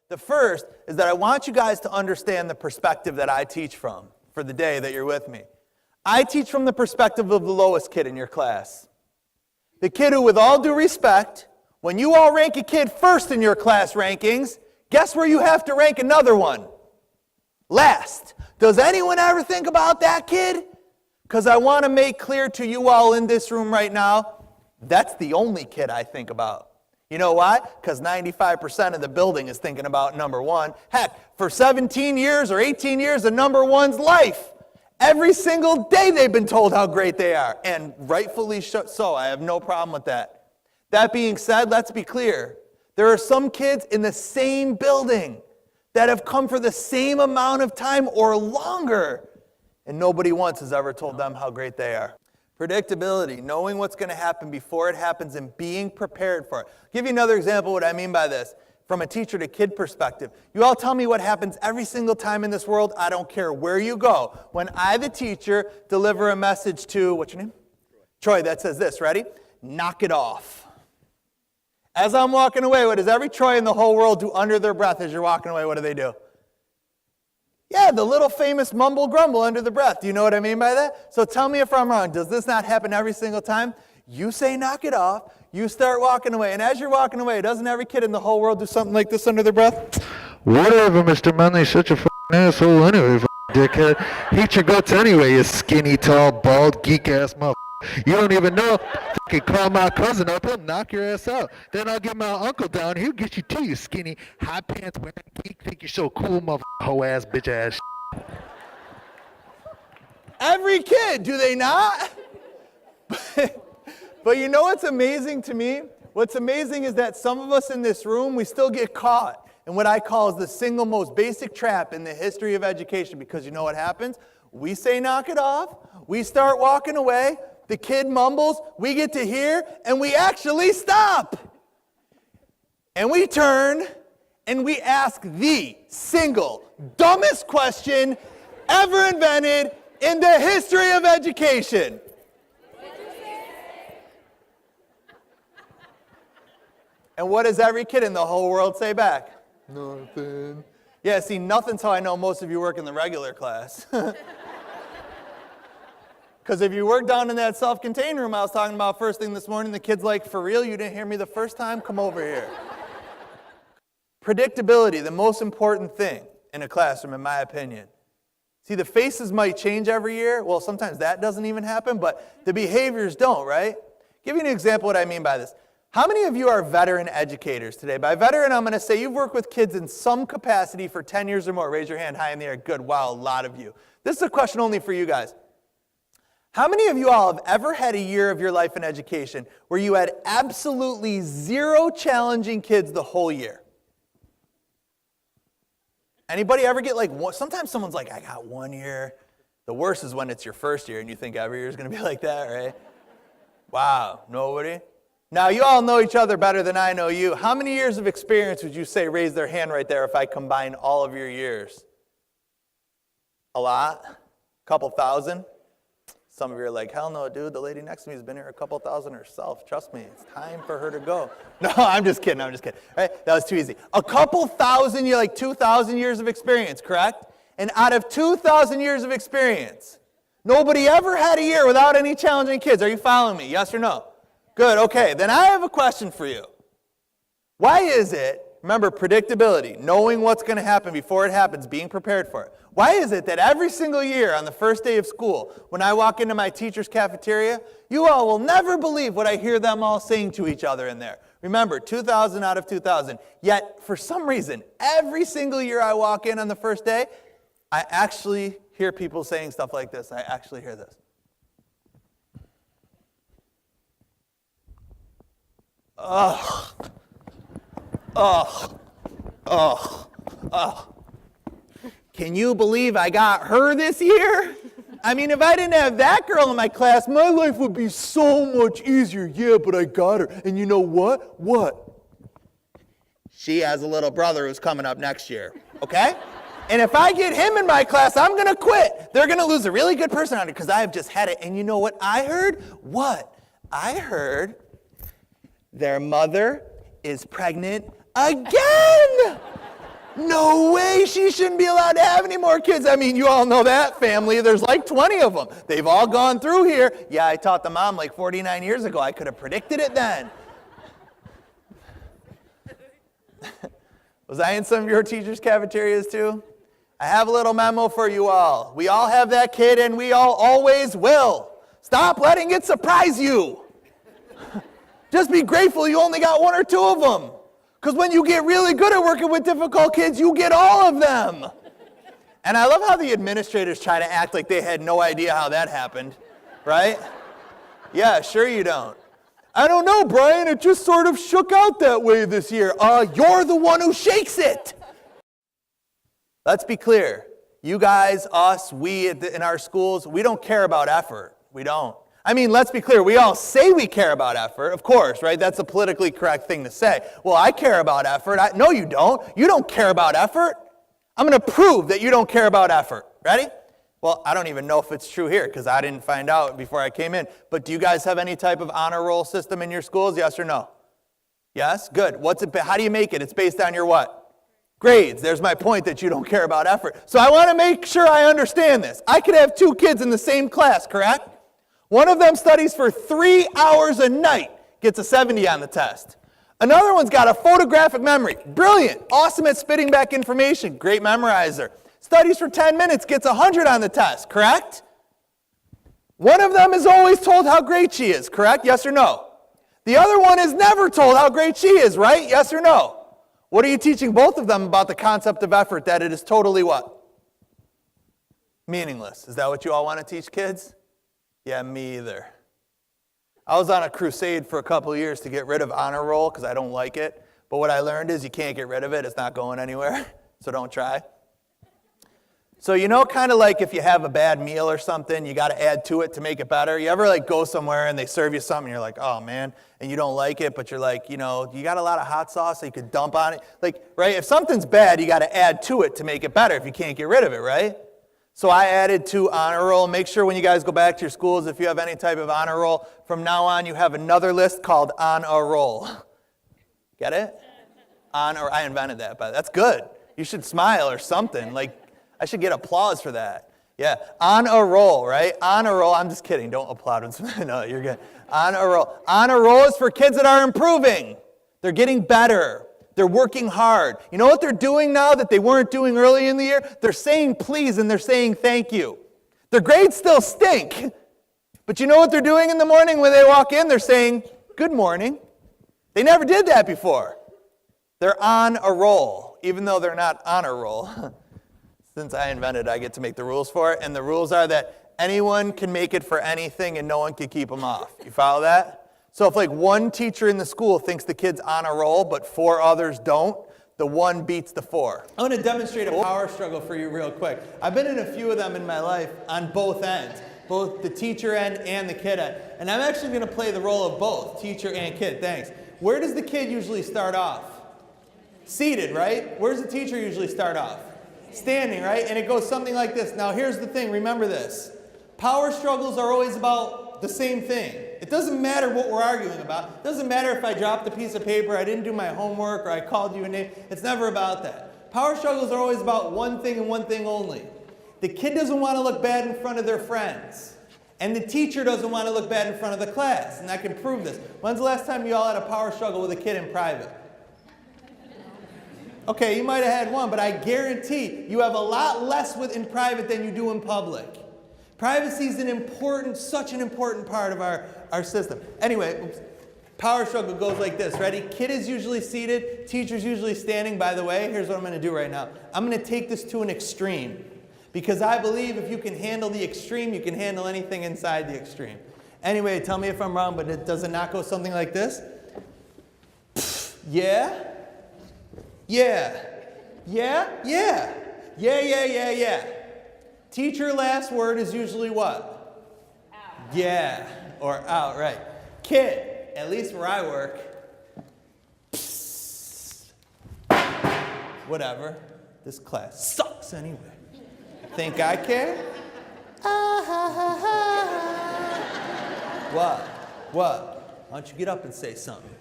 The first is that I want you guys to understand the perspective that I teach from for the day that you're with me. I teach from the perspective of the lowest kid in your class. The kid who, with all due respect, when you all rank a kid first in your class rankings, guess where you have to rank another one? Last. Does anyone ever think about that kid? Because I want to make clear to you all in this room right now, that's the only kid I think about. You know why? Because 95% of the building is thinking about number one. Heck, for 17 years or 18 years, the number one's life. Every single day they've been told how great they are. And rightfully so. I have no problem with that. That being said, let's be clear. There are some kids in the same building that have come for the same amount of time or longer. And nobody once has ever told them how great they are. Predictability, knowing what's going to happen before it happens and being prepared for it. I'll give you another example of what I mean by this from a teacher to kid perspective. You all tell me what happens every single time in this world. I don't care where you go. When I, the teacher, deliver a message to, what's your name? Troy, that says this, ready? Knock it off. As I'm walking away, what does every Troy in the whole world do under their breath as you're walking away? What do they do? Yeah, the little famous mumble grumble under the breath. Do you know what I mean by that? So tell me if I'm wrong. Does this not happen every single time? You say knock it off. You start walking away. And as you're walking away, doesn't every kid in the whole world do something like this under their breath? Whatever, Mr. Medley's such a f***ing asshole anyway, dickhead. Hate your guts anyway, you skinny, tall, bald, geek-ass motherfucker. You don't even know. Fucking call my cousin up, he'll knock your ass out. Then I'll get my uncle down, he'll get you too, you skinny, high pants wearing geek, think you're so cool, motherfucker, hoe-ass, bitch-ass. Every kid, do they not? But you know what's amazing to me? What's amazing is that some of us in this room, we still get caught in what I call is the single most basic trap in the history of education, because you know what happens? We say knock it off, we start walking away, the kid mumbles, we get to hear, and we actually stop. And we turn, and we ask the single dumbest question ever invented in the history of education. And what does every kid in the whole world say back? Nothing. Yeah, see, nothing's how I know most of you work in the regular class. Because if you work down in that self-contained room I was talking about first thing this morning, the kid's like, for real, you didn't hear me the first time? Come over here. Predictability, the most important thing in a classroom, in my opinion. See, the faces might change every year. Well, sometimes that doesn't even happen, but the behaviors don't, right? Give you an example of what I mean by this. How many of you are veteran educators today? By veteran, I'm going to say you've worked with kids in some capacity for 10 years or more. Raise your hand high in the air. Good. Wow, a lot of you. This is a question only for you guys. How many of you all have ever had a year of your life in education where you had absolutely zero challenging kids the whole year? Anybody ever get like one? Sometimes someone's like, I got 1 year. The worst is when it's your first year and you think every year is going to be like that, right? Wow, nobody? Now, you all know each other better than I know you. How many years of experience would you say, raise their hand right there, if I combine all of your years? A lot? A couple thousand? Some of you are like, hell no, dude, the lady next to me has been here a couple thousand herself. Trust me, it's time for her to go. No, I'm just kidding. Right? That was too easy. A couple thousand, you're like 2,000 years of experience, correct? And out of 2,000 years of experience, nobody ever had a year without any challenging kids. Are you following me? Yes or no? Good, okay. Then I have a question for you. Why is it, remember predictability, knowing what's going to happen before it happens, being prepared for it. Why is it that every single year on the first day of school, when I walk into my teacher's cafeteria, you all will never believe what I hear them all saying to each other in there. Remember, 2,000 out of 2,000. Yet, for some reason, every single year I walk in on the first day, I actually hear people saying stuff like this. I actually hear this. Ugh. Ugh. Ugh. Ugh. Can you believe I got her this year? I mean, if I didn't have that girl in my class, my life would be so much easier. Yeah, but I got her. And you know what? What? She has a little brother who's coming up next year, okay? And if I get him in my class, I'm going to quit. They're going to lose a really good person on it because I have just had it. And you know what I heard? What? I heard their mother is pregnant again. no way, she shouldn't be allowed to have any more kids. I mean, you all know that family. There's like 20 of them. They've all gone through here. Yeah, I taught the mom like 49 years ago. I could have predicted it then. Was I in some of your teachers' cafeterias too? I have a little memo for you all. We all have that kid and we all always will. Stop letting it surprise you. Just be grateful you only got one or two of them. Because when you get really good at working with difficult kids, you get all of them. And I love how the administrators try to act like they had no idea how that happened, right? Yeah, sure you don't. I don't know, Brian, it just sort of shook out that way this year. You're the one who shakes it. Let's be clear. You guys, us, we in our schools, we don't care about effort. We don't. I mean, let's be clear. We all say we care about effort, of course, right? That's a politically correct thing to say. Well, I care about effort. No, you don't. You don't care about effort. I'm going to prove that you don't care about effort. Ready? Well, I don't even know if it's true here because I didn't find out before I came in. But do you guys have any type of honor roll system in your schools? Yes or no? Yes? Good. What's it? How do you make it? It's based on your what? Grades. There's my point that you don't care about effort. So I want to make sure I understand this. I could have two kids in the same class, correct? One of them studies for 3 hours a night, gets a 70 on the test. Another one's got a photographic memory. Brilliant. Awesome at spitting back information. Great memorizer. Studies for 10 minutes, gets 100 on the test, correct? One of them is always told how great she is, correct? Yes or no? The other one is never told how great she is, right? Yes or no? What are you teaching both of them about the concept of effort, that it is totally what? Meaningless. Is that what you all want to teach kids? Yeah, me either. I was on a crusade for a couple of years to get rid of honor roll because I don't like it. But what I learned is you can't get rid of it. It's not going anywhere. So don't try. So you know, kind of like if you have a bad meal or something, you got to add to it to make it better. You ever like go somewhere and they serve you something and you're like, oh man, and you don't like it, but you're like, you know, you got a lot of hot sauce so you could dump on it. Like, right, if something's bad, you got to add to it to make it better if you can't get rid of it, right? So I added to honor roll. Make sure when you guys go back to your schools, if you have any type of honor roll, from now on you have another list called on a roll. Get it? I invented that, but that's good. You should smile or something. Like, I should get applause for that. Yeah, on a roll, right? On a roll. I'm just kidding. Don't applaud when no, you're good. On a roll. On a roll is for kids that are improving. They're getting better. They're working hard. You know what they're doing now that they weren't doing early in the year? They're saying please and they're saying thank you. Their grades still stink. But you know what they're doing in the morning when they walk in? They're saying good morning. They never did that before. They're on a roll, even though they're not on a roll. Since I invented it, I get to make the rules for it. And the rules are that anyone can make it for anything and no one can keep them off. You follow that? So if like one teacher in the school thinks the kid's on a roll, but 4 others don't, the 1 beats the 4. I'm going to demonstrate a power struggle for you real quick. I've been in a few of them in my life on both ends, both the teacher end and the kid end. And I'm actually going to play the role of both, teacher and kid. Thanks. Where does the kid usually start off? Seated, right? Where does the teacher usually start off? Standing, right? And it goes something like this. Now here's the thing, remember this. Power struggles are always about the same thing. It doesn't matter what we're arguing about. It doesn't matter if I dropped a piece of paper, I didn't do my homework, or I called you a name. It's never about that. Power struggles are always about one thing and one thing only. The kid doesn't want to look bad in front of their friends. And the teacher doesn't want to look bad in front of the class. And I can prove this. When's the last time you all had a power struggle with a kid in private? Okay, you might have had one, but I guarantee you have a lot less in private than you do in public. Privacy is such an important part of our system. Anyway, power struggle goes like this. Ready? Kid is usually seated. Teacher's usually standing. By the way, here's what I'm going to do right now. I'm going to take this to an extreme. Because I believe if you can handle the extreme, you can handle anything inside the extreme. Anyway, tell me if I'm wrong, but does it not go something like this? Yeah? Yeah. Yeah? Yeah. Yeah, yeah, yeah, yeah. Teacher last word is usually what? Out. Yeah, or out, right. Kid, at least where I work, psst. Whatever. This class sucks anyway. Think I care? Ah, ha, ha, ha. What? What? Why don't you get up and say something?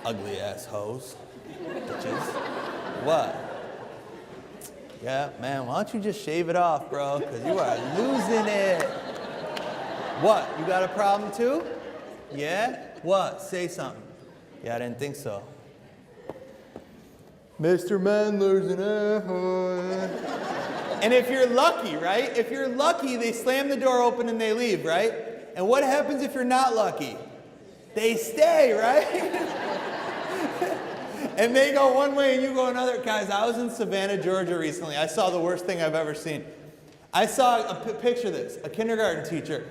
Ugly ass hoes. Bitches. What? Yeah, man, why don't you just shave it off, bro? Because you are losing it. What, you got a problem too? Yeah? What? Say something. Yeah, I didn't think so. Mr. Mendler's an asshole. And if you're lucky, right? If you're lucky, they slam the door open and they leave, right? And what happens if you're not lucky? They stay, right? And they go one way and you go another. Guys, I was in Savannah, Georgia recently. I saw the worst thing I've ever seen. I saw a picture of this, a kindergarten teacher.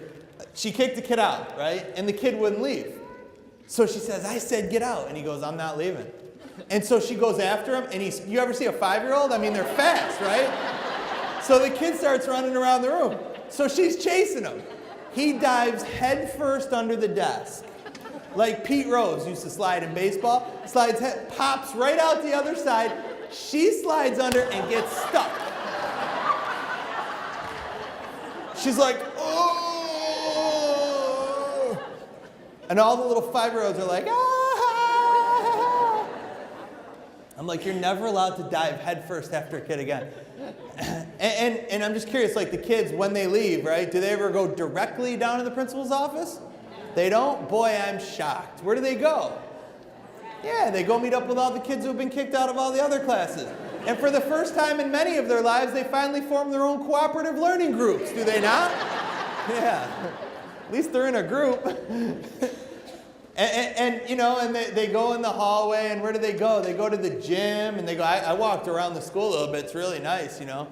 She kicked the kid out, right? And the kid wouldn't leave. So she says, I said get out. And he goes, I'm not leaving. And so she goes after him, and you ever see a 5-year-old? I mean, they're fast, right? So the kid starts running around the room. So she's chasing him. He dives head first under the desk. Like Pete Rose used to slide in baseball. Slides head, pops right out the other side. She slides under and gets stuck. She's like, oh! And all the little 5-year-olds are like, ah! I'm like, you're never allowed to dive head first after a kid again. And I'm just curious, like the kids, when they leave, right, do they ever go directly down to the principal's office? They don't? Boy, I'm shocked. Where do they go? Yeah, they go meet up with all the kids who have been kicked out of all the other classes. And for the first time in many of their lives, they finally form their own cooperative learning groups, do they not? Yeah. At least they're in a group. And you know, and they go in the hallway, and where do they go? They go to the gym, and they go, I walked around the school a little bit. It's really nice, you know.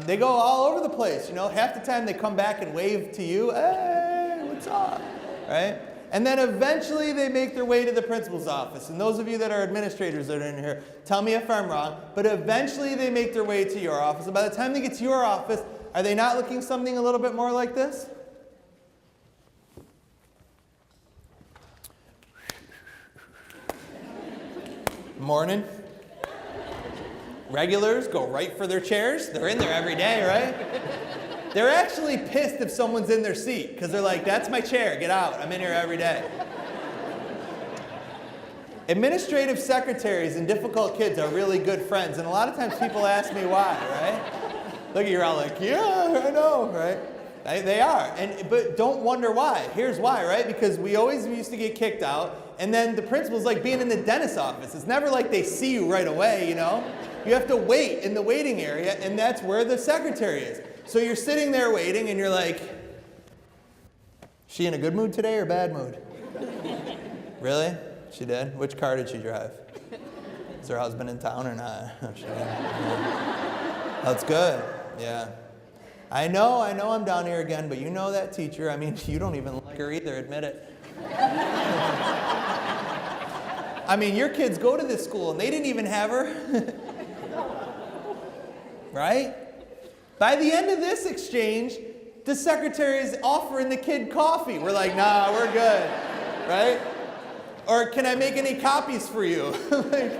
They go all over the place, you know. Half the time they come back and wave to you, hey, what's up, right? And then eventually they make their way to the principal's office. And those of you that are administrators that are in here, tell me if I'm wrong, but eventually they make their way to your office. And by the time they get to your office, are they not looking something a little bit more like this? Morning. Regulars go right for their chairs. They're in there every day, right? They're actually pissed if someone's in their seat because they're like, that's my chair, get out. I'm in here every day. Administrative secretaries and difficult kids are really good friends, and a lot of times people ask me why, right? Look at you all like, yeah, I know, right? They are, but don't wonder why. Here's why, right? Because we always used to get kicked out, and then the principal's like being in the dentist's office. It's never like they see you right away, you know? You have to wait in the waiting area, and that's where the secretary is. So you're sitting there waiting, and you're like, she in a good mood today or bad mood? Really? She did? Which car did she drive? Is her husband in town or not? Oh, she did. Yeah. That's good, yeah. I know I'm down here again, but you know that teacher. I mean, you don't even like her either, admit it. I mean, your kids go to this school, and they didn't even have her. Right? By the end of this exchange, the secretary is offering the kid coffee. We're like, nah, we're good, right? Or can I make any copies for you? Like,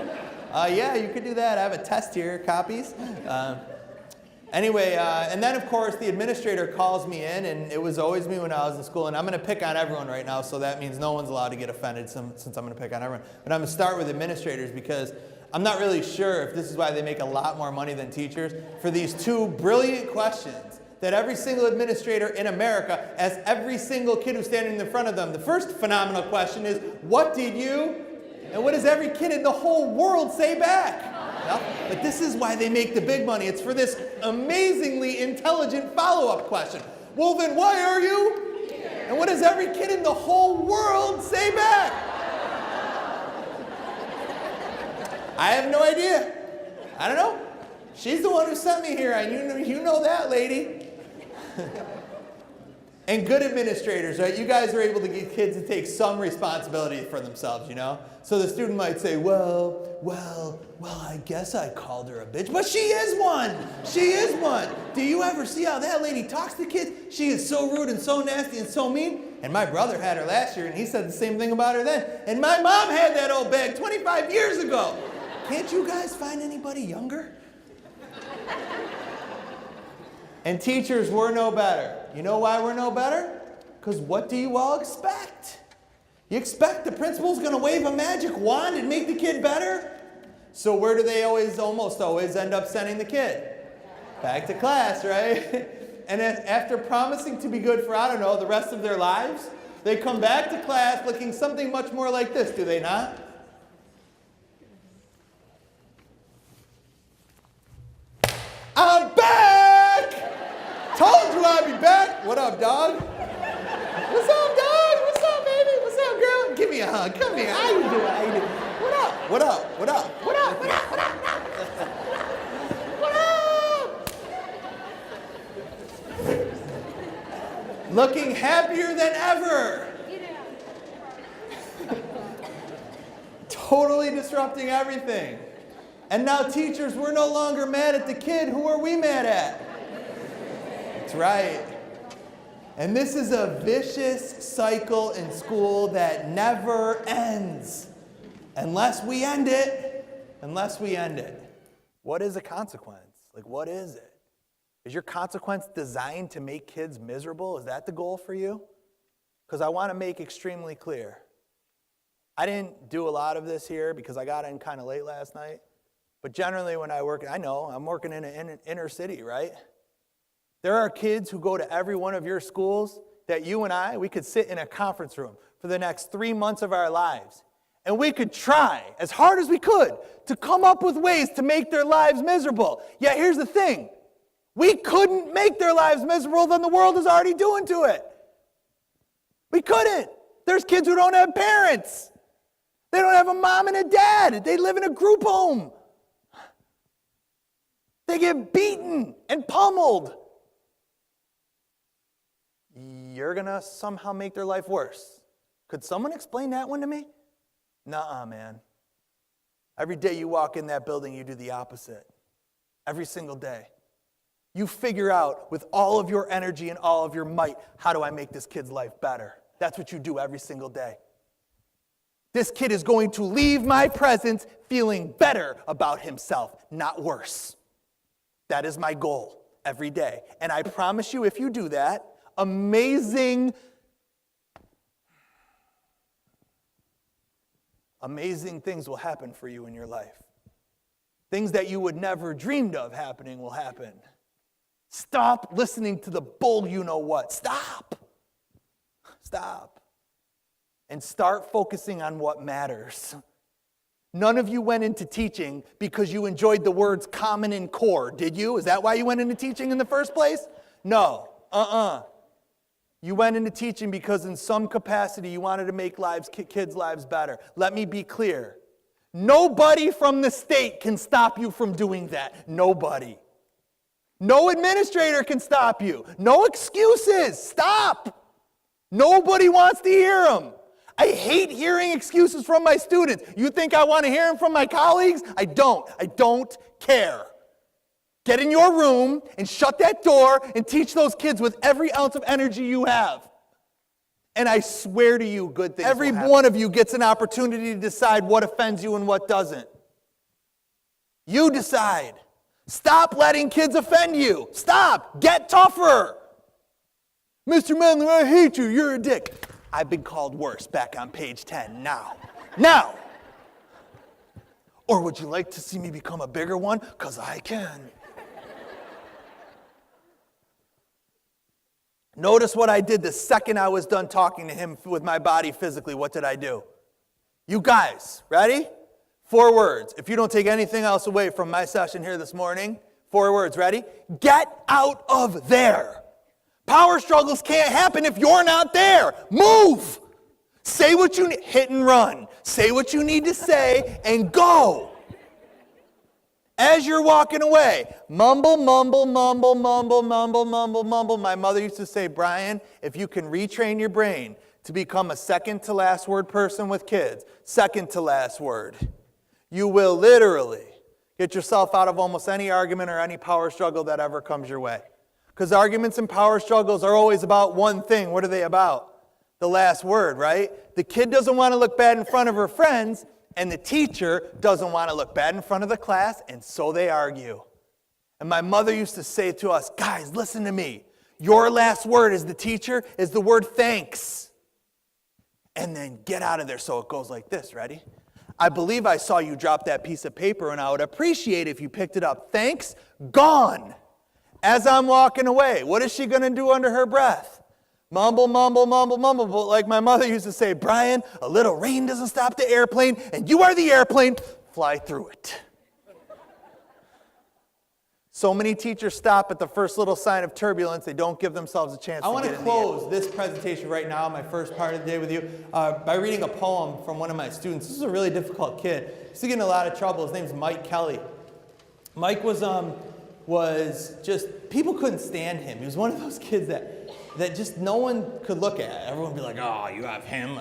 yeah, you could do that. I have a test here, copies. Anyway, and then of course the administrator calls me in, and it was always me when I was in school, and I'm going to pick on everyone right now, so that means no one's allowed to get offended since I'm going to pick on everyone. But I'm going to start with administrators because I'm not really sure if this is why they make a lot more money than teachers for these two brilliant questions that every single administrator in America asks every single kid who's standing in front of them. The first phenomenal question is, what did you? And what does every kid in the whole world say back? Well, but this is why they make the big money. It's for this amazingly intelligent follow-up question. Well, then why are you? And what does every kid in the whole world say back? I have no idea. I don't know. She's the one who sent me here, and you know that, lady. And good administrators, right? You guys are able to get kids to take some responsibility for themselves, you know? So the student might say, well, I guess I called her a bitch. But she is one. She is one. Do you ever see how that lady talks to kids? She is so rude and so nasty and so mean. And my brother had her last year, and he said the same thing about her then. And my mom had that old bag 25 years ago. Can't you guys find anybody younger? And teachers, we're no better. You know why we're no better? Because what do you all expect? You expect the principal's going to wave a magic wand and make the kid better? So where do they almost always end up sending the kid? Back to class, right? And then after promising to be good for, I don't know, the rest of their lives, they come back to class looking something much more like this, do they not? I'm back! Told you I'd be back. What up, dog? What's up, dog? What's up, baby? What's up, girl? Give me a hug. Come here. How you doing? How you doing? What up? What up? What up? What up? What up? What up? What up? Looking happier than ever. Totally disrupting everything. And now teachers, we're no longer mad at the kid. Who are we mad at? That's right. And this is a vicious cycle in school that never ends. Unless we end it. Unless we end it. What is a consequence? Like, what is it? Is your consequence designed to make kids miserable? Is that the goal for you? Because I want to make extremely clear. I didn't do a lot of this here because I got in kind of late last night. But generally when I work, I know, I'm working in an inner city, right? There are kids who go to every one of your schools that you and I, we could sit in a conference room for the next 3 months of our lives. And we could try as hard as we could to come up with ways to make their lives miserable. Yet here's the thing. We couldn't make their lives miserable than the world is already doing to it. We couldn't. There's kids who don't have parents. They don't have a mom and a dad. They live in a group home. They get beaten and pummeled. You're going to somehow make their life worse. Could someone explain that one to me? Nuh-uh, man. Every day you walk in that building, you do the opposite. Every single day. You figure out with all of your energy and all of your might, how do I make this kid's life better? That's what you do every single day. This kid is going to leave my presence feeling better about himself, not worse. That is my goal every day. And I promise you, if you do that, amazing things will happen for you in your life. Things that you would never dreamed of happening will happen. Stop listening to the bull you-know-what. Stop. And start focusing on what matters. None of you went into teaching because you enjoyed the words common and core, did you? Is that why you went into teaching in the first place? No. You went into teaching because in some capacity you wanted to make kids' lives better. Let me be clear. Nobody from the state can stop you from doing that. Nobody. No administrator can stop you. No excuses. Stop. Nobody wants to hear them. I hate hearing excuses from my students. You think I want to hear them from my colleagues? I don't. I don't care. Get in your room and shut that door and teach those kids with every ounce of energy you have. And I swear to you, good things will happen. Every one of you gets an opportunity to decide what offends you and what doesn't. You decide. Stop letting kids offend you. Stop. Get tougher. Mr. Mendler, I hate you. You're a dick. I've been called worse back on page 10 now. Now. Or would you like to see me become a bigger one? Because I can. Notice what I did the second I was done talking to him with my body physically. What did I do? You guys, ready? 4 words. If you don't take anything else away from my session here this morning, 4 words, ready? Get out of there. Power struggles can't happen if you're not there. Move. Say what you need. Hit and run. Say what you need to say and go. As you're walking away, mumble, mumble, mumble, mumble, mumble, mumble, mumble. My mother used to say, Brian, if you can retrain your brain to become a second to last word person with kids, second to last word, you will literally get yourself out of almost any argument or any power struggle that ever comes your way. Because arguments and power struggles are always about one thing. What are they about? The last word, right? The kid doesn't want to look bad in front of her friends, and the teacher doesn't want to look bad in front of the class, and so they argue. And my mother used to say to us, guys, listen to me. Your last word as the teacher is the word thanks. And then get out of there. So it goes like this, ready? I believe I saw you drop that piece of paper, and I would appreciate if you picked it up. Thanks, gone. As I'm walking away, what is she going to do under her breath? Mumble, mumble, mumble, mumble. But like my mother used to say, Brian, a little rain doesn't stop the airplane, and you are the airplane. Fly through it. So many teachers stop at the first little sign of turbulence. They don't give themselves a chance to get in the air. I want to close this presentation right now, my first part of the day with you, by reading a poem from one of my students. This is a really difficult kid. He's getting in a lot of trouble. His name's Mike Kelly. Mike was just, people couldn't stand him. He was one of those kids that just no one could look at. Everyone would be like, oh, you have him.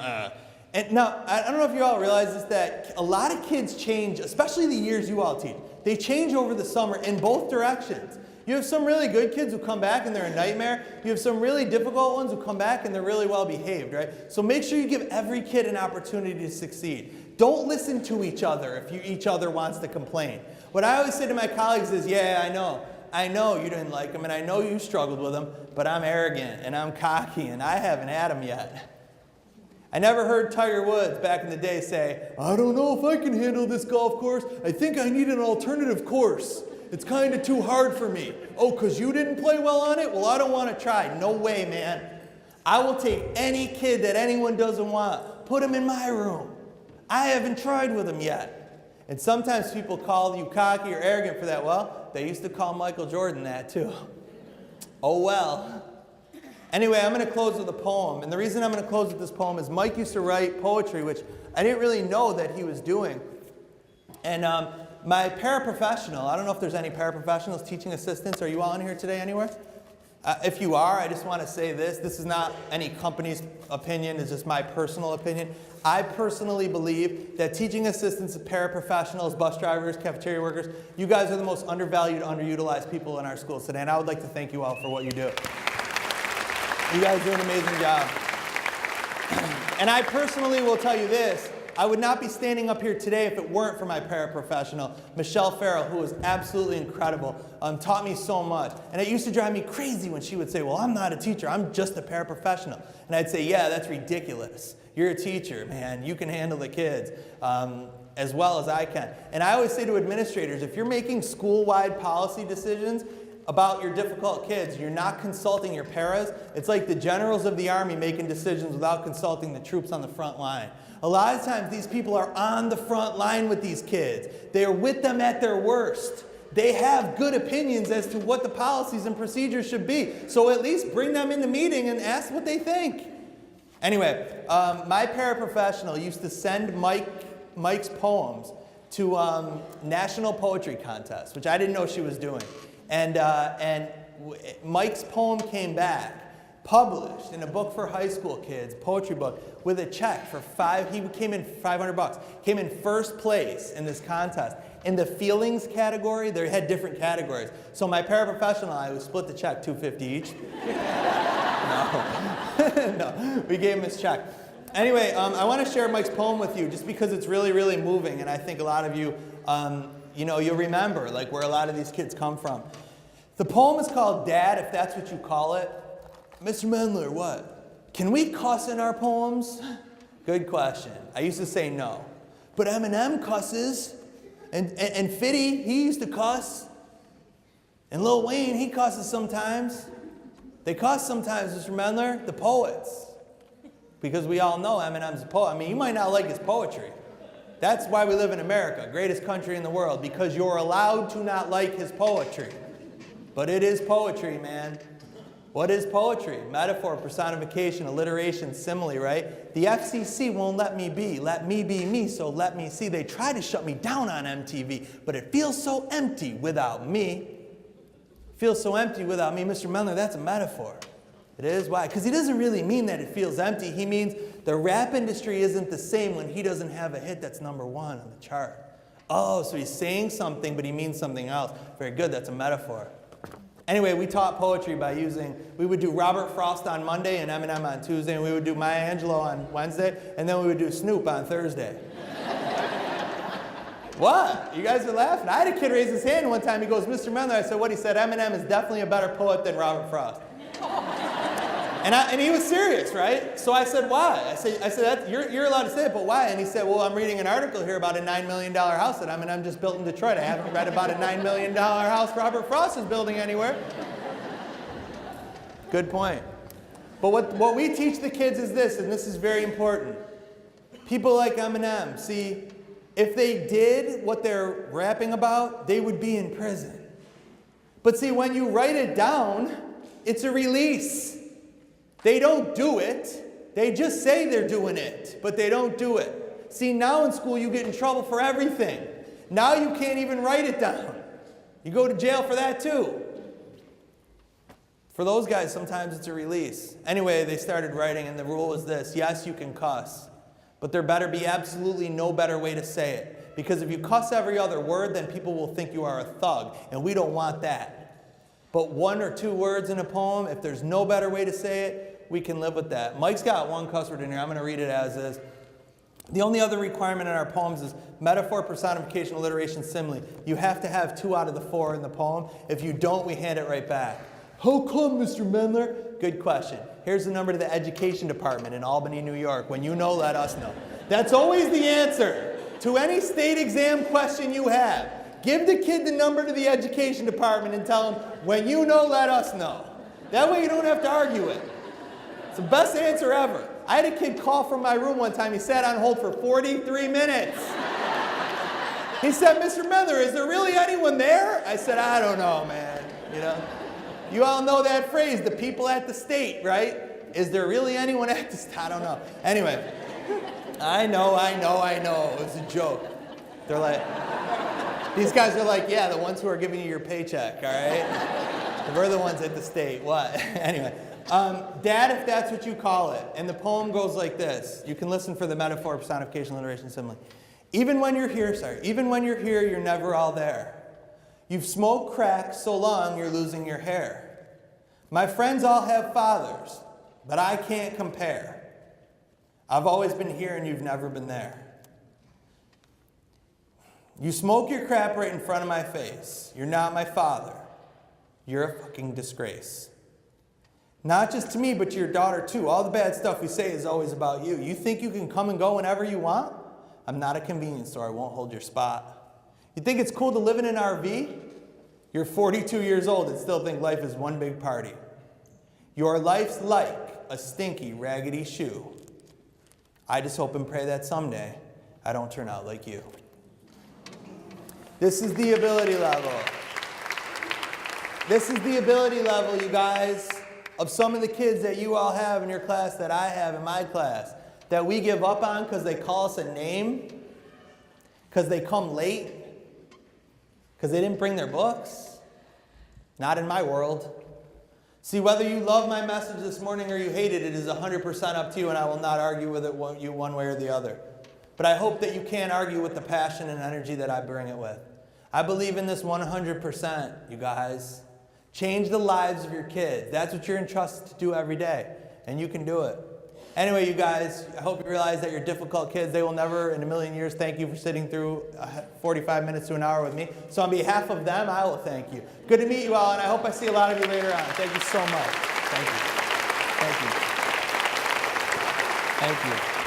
And now, I don't know if you all realize this, that a lot of kids change, especially the years you all teach. They change over the summer in both directions. You have some really good kids who come back and they're a nightmare. You have some really difficult ones who come back and they're really well behaved, right? So make sure you give every kid an opportunity to succeed. Don't listen to each other if each other wants to complain. What I always say to my colleagues is, yeah, I know you didn't like him and I know you struggled with him, but I'm arrogant and I'm cocky and I haven't had him yet. I never heard Tiger Woods back in the day say, I don't know if I can handle this golf course. I think I need an alternative course. It's kind of too hard for me. Oh, because you didn't play well on it? Well, I don't want to try. No way, man. I will take any kid that anyone doesn't want, put him in my room. I haven't tried with him yet. And sometimes people call you cocky or arrogant for that. Well, they used to call Michael Jordan that too. Oh well. Anyway, I'm going to close with a poem. And the reason I'm going to close with this poem is Mike used to write poetry, which I didn't really know that he was doing. And my paraprofessional, I don't know if there's any paraprofessionals, teaching assistants. Are you all in here today anywhere? If you are, I just want to say this. This is not any company's opinion. It's just my personal opinion. I personally believe that teaching assistants, paraprofessionals, bus drivers, cafeteria workers, you guys are the most undervalued, underutilized people in our schools today. And I would like to thank you all for what you do. You guys do an amazing job. And I personally will tell you this. I would not be standing up here today if it weren't for my paraprofessional, Michelle Farrell, who was absolutely incredible, taught me so much. And it used to drive me crazy when she would say, well, I'm not a teacher, I'm just a paraprofessional. And I'd say, yeah, that's ridiculous. You're a teacher, man. You can handle the kids as well as I can. And I always say to administrators, if you're making school-wide policy decisions about your difficult kids, you're not consulting your paras. It's like the generals of the army making decisions without consulting the troops on the front line. A lot of times these people are on the front line with these kids. They are with them at their worst. They have good opinions as to what the policies and procedures should be. So at least bring them in the meeting and ask what they think. Anyway, my paraprofessional used to send Mike's poems to national poetry contests, which I didn't know she was doing. And Mike's poem came back, published in a book for high school kids, poetry book, with a check for he came in $500, came in first place in this contest. In the feelings category, they had different categories. So my paraprofessional and I, we split the check, $250 each. No, we gave him his check. Anyway, I want to share Mike's poem with you just because it's really, really moving, and I think a lot of you, you'll remember like where a lot of these kids come from. The poem is called Dad, if that's what you call it. Mr. Mendler, what? Can we cuss in our poems? Good question. I used to say no. But Eminem cusses. And Fitty, he used to cuss. And Lil Wayne, he cusses sometimes. They cuss sometimes, Mr. Mendler, the poets. Because we all know Eminem's a poet. I mean, you might not like his poetry. That's why we live in America, greatest country in the world, because you're allowed to not like his poetry. But it is poetry, man. What is poetry? Metaphor, personification, alliteration, simile, right? The FCC won't let me be me, so let me see. They try to shut me down on MTV, but it feels so empty without me. It feels so empty without me. Mr. Mendler, that's a metaphor. It is. Why? Because he doesn't really mean that it feels empty. He means the rap industry isn't the same when he doesn't have a hit that's #1 on the chart. Oh, so he's saying something, but he means something else. Very good. That's a metaphor. Anyway, we taught poetry by we would do Robert Frost on Monday and Eminem on Tuesday, and we would do Maya Angelou on Wednesday, and then we would do Snoop on Thursday. What? You guys are laughing? I had a kid raise his hand one time. He goes, Mr. Mendler. I said, what? He said, Eminem is definitely a better poet than Robert Frost. And he was serious, right? So I said, why? I said you're allowed to say it, but why? And he said, well, I'm reading an article here about a $9 million house that I'm just built in Detroit. I haven't read about a $9 million house Robert Frost is building anywhere. Good point. But what we teach the kids is this, and this is very important. People like Eminem, see, if they did what they're rapping about, they would be in prison. But see, when you write it down, it's a release. They don't do it. They just say they're doing it, but they don't do it. See, now in school, you get in trouble for everything. Now you can't even write it down. You go to jail for that too. For those guys, sometimes it's a release. Anyway, they started writing, and the rule was this. Yes, you can cuss, but there better be absolutely no better way to say it. Because if you cuss every other word, then people will think you are a thug, and we don't want that. But 1 or 2 words in a poem, if there's no better way to say it, we can live with that. Mike's got one cuss word in here. I'm going to read it as is. The only other requirement in our poems is metaphor, personification, alliteration, simile. You have to have 2 out of the 4 in the poem. If you don't, we hand it right back. How come, Mr. Mendler? Good question. Here's the number to the education department in Albany, New York. When you know, let us know. That's always the answer to any state exam question you have. Give the kid the number to the education department and tell them, when you know, let us know. That way you don't have to argue it. It's the best answer ever. I had a kid call from my room one time. He sat on hold for 43 minutes. He said, Mr. Mendler, is there really anyone there? I said, I don't know, man. You all know that phrase, the people at the state, right? Is there really anyone at the state? I don't know. Anyway, I know. It's a joke. They're like, these guys are like, yeah, the ones who are giving you your paycheck, all right? We're the ones at the state. What? Anyway, Dad, if that's what you call it. And the poem goes like this. You can listen for the metaphor, personification, alliteration, simile. Even when you're here, you're never all there. You've smoked crack so long you're losing your hair. My friends all have fathers, but I can't compare. I've always been here and you've never been there. You smoke your crap right in front of my face. You're not my father. You're a fucking disgrace. Not just to me, but to your daughter too. All the bad stuff we say is always about you. You think you can come and go whenever you want? I'm not a convenience store. I won't hold your spot. You think it's cool to live in an RV? You're 42 years old and still think life is one big party. Your life's like a stinky, raggedy shoe. I just hope and pray that someday I don't turn out like you. This is the ability level. This is the ability level, you guys, of some of the kids that you all have in your class, that I have in my class, that we give up on because they call us a name, because they come late, because they didn't bring their books. Not in my world. See, whether you love my message this morning or you hate it, it is 100% up to you, and I will not argue with it you one way or the other. But I hope that you can argue with the passion and energy that I bring it with. I believe in this 100%, you guys. Change the lives of your kids. That's what you're entrusted to do every day, and you can do it. Anyway, you guys, I hope you realize that you're difficult kids. They will never in a million years thank you for sitting through 45 minutes to an hour with me. So on behalf of them, I will thank you. Good to meet you all, and I hope I see a lot of you later on. Thank you so much. Thank you. Thank you. Thank you.